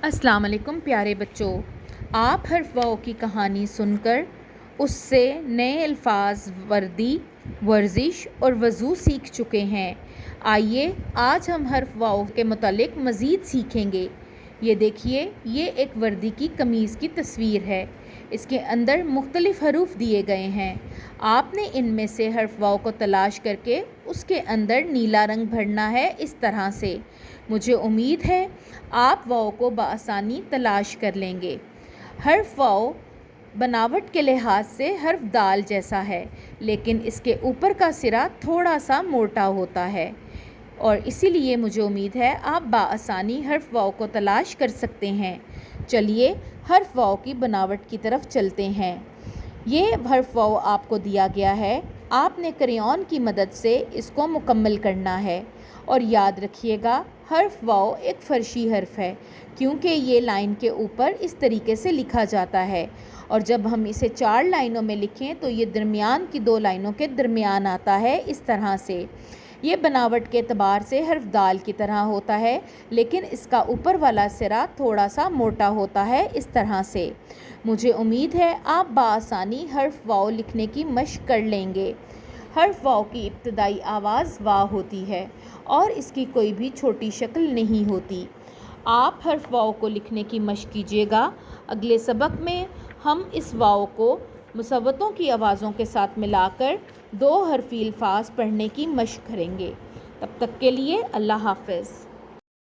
السلام علیکم پیارے بچوں، آپ حرف واؤ کی کہانی سن کر اس سے نئے الفاظ وردی، ورزش اور وضو سیکھ چکے ہیں۔ آئیے آج ہم حرف واؤ کے متعلق مزید سیکھیں گے۔ یہ دیکھیے، یہ ایک وردی کی قمیض کی تصویر ہے۔ اس کے اندر مختلف حروف دیے گئے ہیں۔ آپ نے ان میں سے حرف واؤ کو تلاش کر کے اس کے اندر نیلا رنگ بھرنا ہے، اس طرح سے۔ مجھے امید ہے آپ واؤ کو بآسانی تلاش کر لیں گے۔ حرف واؤ بناوٹ کے لحاظ سے حرف دال جیسا ہے، لیکن اس کے اوپر کا سرا تھوڑا سا موٹا ہوتا ہے، اور اسی لیے مجھے امید ہے آپ بآسانی حرف واؤ کو تلاش کر سکتے ہیں۔ چلیے حرف واؤ کی بناوٹ کی طرف چلتے ہیں۔ یہ حرف واؤ آپ کو دیا گیا ہے۔ آپ نے کریون کی مدد سے اس کو مکمل کرنا ہے، اور یاد رکھیے گا حرف واؤ ایک فرشی حرف ہے، کیونکہ یہ لائن کے اوپر اس طریقے سے لکھا جاتا ہے، اور جب ہم اسے 4 لائنوں میں لکھیں تو یہ درمیان کی 2 لائنوں کے درمیان آتا ہے، اس طرح سے۔ یہ بناوٹ کے اعتبار سے حرف دال کی طرح ہوتا ہے، لیکن اس کا اوپر والا سرا تھوڑا سا موٹا ہوتا ہے، اس طرح سے۔ مجھے امید ہے آپ بآسانی حرف واؤ لکھنے کی مشق کر لیں گے۔ حرف واؤ کی ابتدائی آواز وا ہوتی ہے، اور اس کی کوئی بھی چھوٹی شکل نہیں ہوتی۔ آپ حرف واؤ کو لکھنے کی مشق کیجیے گا۔ اگلے سبق میں ہم اس واؤ کو مصوتوں کی آوازوں کے ساتھ ملا کر 2 حرفی الفاظ پڑھنے کی مشق کریں گے۔ تب تک کے لیے اللہ حافظ۔